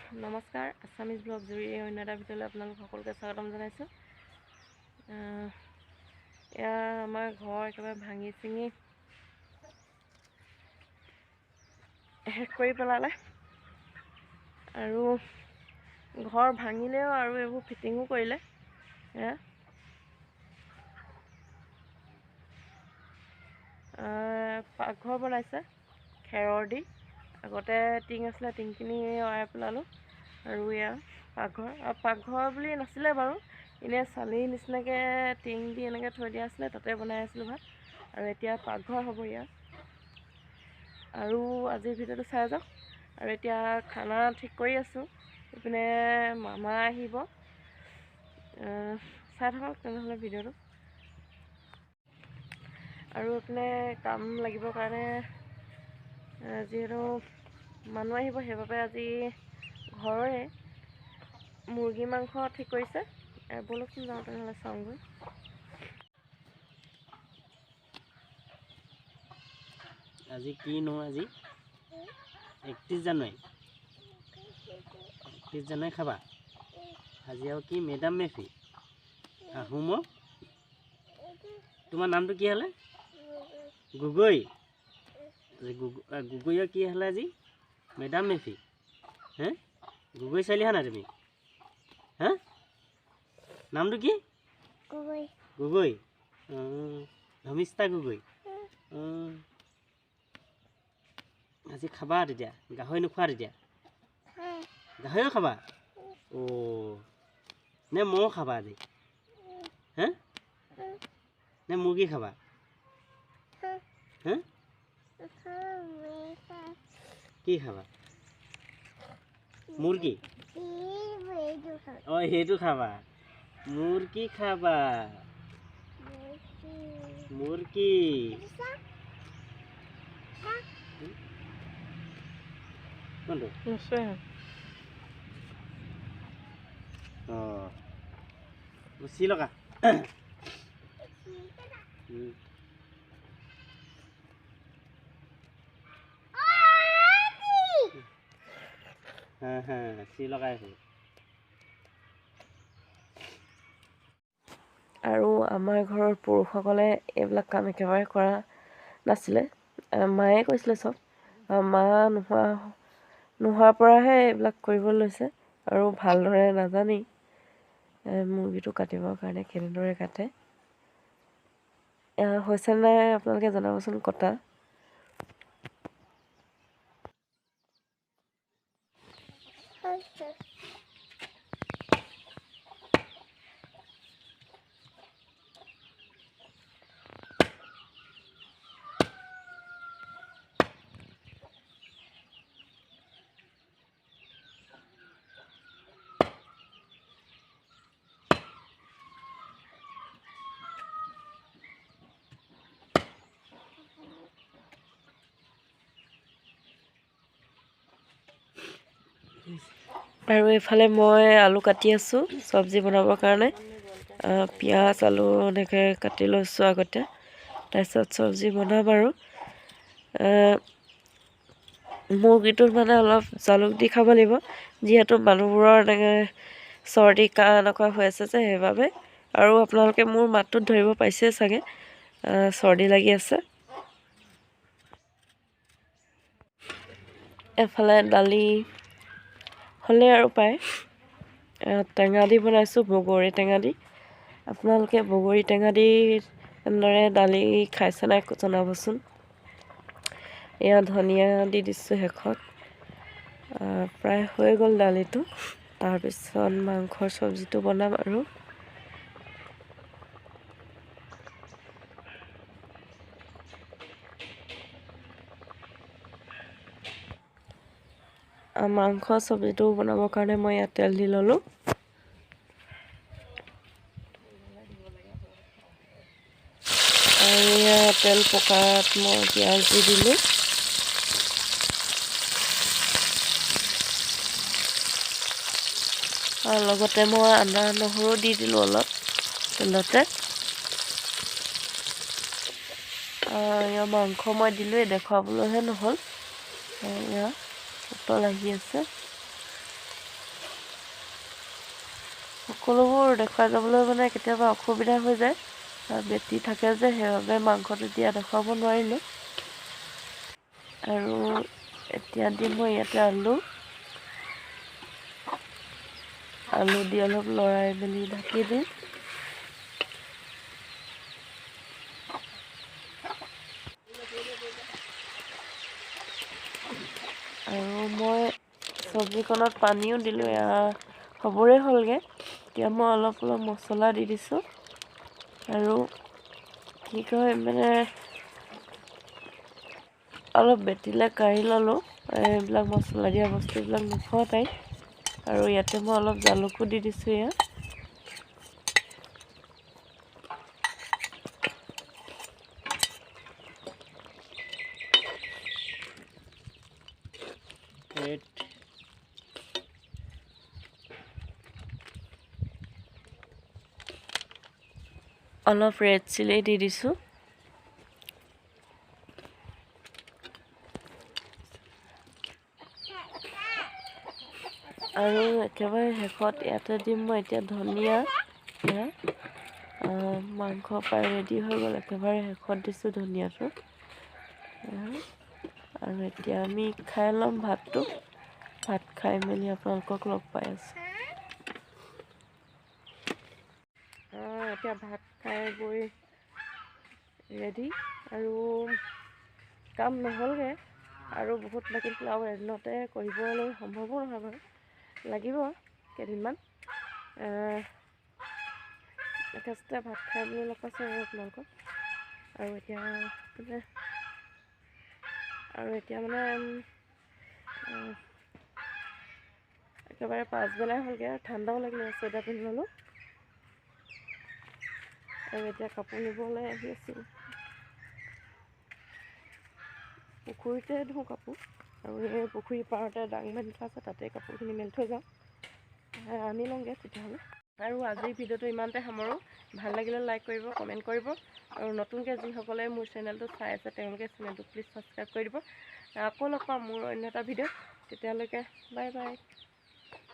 নমস্কাৰ, Assamese blog জুৰি অন্য এটা ভিডিঅ'লৈ আপোনালোক সকলোকে স্বাগতম জনাইছোঁ। এয়া আমাৰ ঘৰ একেবাৰে ভাঙি চিঙি শেষ কৰি পেলালে আৰু ঘৰ ভাঙিলেও আৰু এইবোৰ ফিটিঙো কৰিলে। এয়া পাকঘৰ বনাইছে খেৰৰ দি। আগতে টিং আছিলে, টিংখিনি এৰাই পেলালোঁ আৰু এয়া পাকঘৰ বুলি নাছিলে বাৰু, এনেই চালি নিচিনাকৈ টিং দি এনেকৈ থৈ দিয়া আছিলে, তাতে বনাই আছিলোঁ ভাত। আৰু এতিয়া পাকঘৰ হ'ব ইয়াত। আৰু আজিৰ ভিডিঅ'টো চাই যাওক। আৰু এতিয়া খানা ঠিক কৰি আছোঁ। এইপিনে মামা আহিব, চাই থাকক তেনেহ'লে ভিডিঅ'টো। আৰু এইপিনে কাম লাগিবৰ কাৰণে যিহেতু মানুহ আহিব, সেইবাবে আজি ঘৰৰে মুৰ্গী মাংস ঠিক কৰিছে। ব'লকচোন যাওঁ তেনেহ'লে চাওঁগৈ। আজি কিনো, আজি 31 জানুৱাৰী। 31 জানুৱাৰী খাবা আজি। আৰু কি মেডাম মেফি আহোমৰ। তোমাৰ নামটো কি হ'লে? গগৈ। গগৈ কি হ'লে আজি? মেডাম মেফি। হে গগৈ ছোৱালী হা নাই তুমি? হা নামটো কি? গগৈ। গগৈ, ধমিষ্ঠা গগৈ। আজি খাবা তেতিয়া? গাহৰি নোখোৱা তেতিয়া? গাহৰিও খাবা? নে ম'হ খাবা আজি? হে নে মুৰ্গী খাবা? হে কি খাবা? মুৰ্গী? সেইটো খাবা। মুৰ্গী খাবা? মুৰ্গী কোনটো? চি লগা। চি লগাই আছে। আৰু আমাৰ ঘৰৰ পুৰুষসকলে এইবিলাক কাম একেবাৰে কৰা নাছিলে, মায়ে কৈছিলে চব। মা নোহোৱাৰ পৰাহে এইবিলাক কৰিব লৈছে আৰু ভালদৰে নাজানেই মুৰ্গীটো কাটিবৰ কাৰণে কেনেদৰে কাটে। হৈছে নাই আপোনালোকে জনাবচোন কটা। আৰু এইফালে মই আলু কাটি আছোঁ চব্জি বনাবৰ কাৰণে। পিঁয়াজ আলু এনেকৈ কাটি লৈছোঁ আগতে, তাৰপিছত চব্জি বনাম। আৰু মুৰ্গীটোত মানে অলপ জালুক দি খাব লাগিব, যিহেতু মানুহবোৰৰ এনেকৈ চৰ্দি কাহ এনেকুৱা হৈ আছে যে, সেইবাবে। আৰু আপোনালোকে মোৰ মাতটোত ধৰিব পাইছে চাগে, চৰ্দি লাগি আছে। এফালে দালি হ'লে আৰু পায়। টেঙা দি বনাইছোঁ, বগৰী টেঙা দি। আপোনালোকে বগৰী টেঙা দি এনেদৰে দালি খাইছে নাই জনাবচোন। এয়া ধনিয়া দি দিছোঁ শেষত। প্ৰায় হৈ গ'ল দালিটো। তাৰপিছত মাংসৰ চব্জিটো বনাম। আৰু মাংস চব্জিটো বনাবৰ কাৰণে মই ইয়াত তেল দি ল'লোঁ। আৰু ইয়াত তেল পকাত মই পিঁয়াজ দি দিলোঁ। আৰু লগতে মই আদা নহৰু দি দিলোঁ অলপ তেলতে। এয়া মাংস মই দিলোঁৱেই, দেখুৱাবলৈহে নহ'ল। এয়া উতল আহি আছে। সকলোবোৰ দেখুৱাই যাবলৈ মানে কেতিয়াবা অসুবিধা হৈ যায়, বেটি থাকে যে, সেইবাবে মাংসটো এতিয়া দেখুৱাব নোৱাৰিলোঁ। আৰু এতিয়া দিম মই ইয়াতে আলু দি অলপ লৰাই মেলি ঢাকি দিম। আৰু মই চব্জিখনত পানীও দিলোঁ, হ'বৰে হ'লগৈ। এতিয়া মই অলপ মছলা দি দিছোঁ। আৰু কি কয় মানে অলপ বেটিলে কাঢ়ি ল'লোঁ, এইবিলাক মছলা দিয়া বস্তুবিলাক নোখোৱা তাই। আৰু ইয়াতে মই অলপ জালুকো দি দিছোঁ। ইয়াত অলপ ৰেড চিলি দি দিছোঁ। আৰু একেবাৰে শেষত ইয়াতে দিম মই এতিয়া ধনিয়া। মাংস প্ৰায় ৰেডি হৈ গ'ল, একেবাৰে শেষত দিছোঁ ধনিয়াটো। আৰু এতিয়া আমি খাই ল'ম ভাতটো। ভাত খাই মেলি আপোনালোকক লগ পাই আছোঁ। এতিয়া ভাত খাই গৈ ৰেডি, আৰু কাম নহ'লগৈ, আৰু বহুত লাগিছিলে, আৰু এদিনতে কৰিবলৈ সম্ভৱো নহয় বাৰু, লাগিব কেইদিনমান। একেচতে ভাত খাই মেলি লগ পাইছোঁ আৰু আপোনালোকক। আৰু এতিয়া মানে একেবাৰে পাছবেলাই হ'লগৈ, আৰু ঠাণ্ডাও লাগিলে, চুৱেটাৰ পিন্ধি ল'লোঁ। আৰু এতিয়া কাপোৰ নিবলৈ আহি আছোঁ। পুখুৰীতে ধোওঁ কাপোৰ, আৰু এই পুখুৰী পাৰতে দাং বান্ধি থোৱা আছে, তাতে কাপোৰখিনি মেলি থৈ যাওঁ। আনি লওঁগৈ তেতিয়াহ'লে। আৰু আজিৰ ভিডিঅ'টো ইমানতে সামৰোঁ। ভাল লাগিলে লাইক কৰিব, কমেণ্ট কৰিব। আৰু নতুনকৈ যিসকলে মোৰ চেনেলটো চাই আছে, তেওঁলোকে চেনেলটো প্লিজ ছাবস্ক্ৰাইব কৰি দিব। আকৌ লগ পাম মোৰ অন্য এটা ভিডিঅ'। তেতিয়ালৈকে বাই বাই।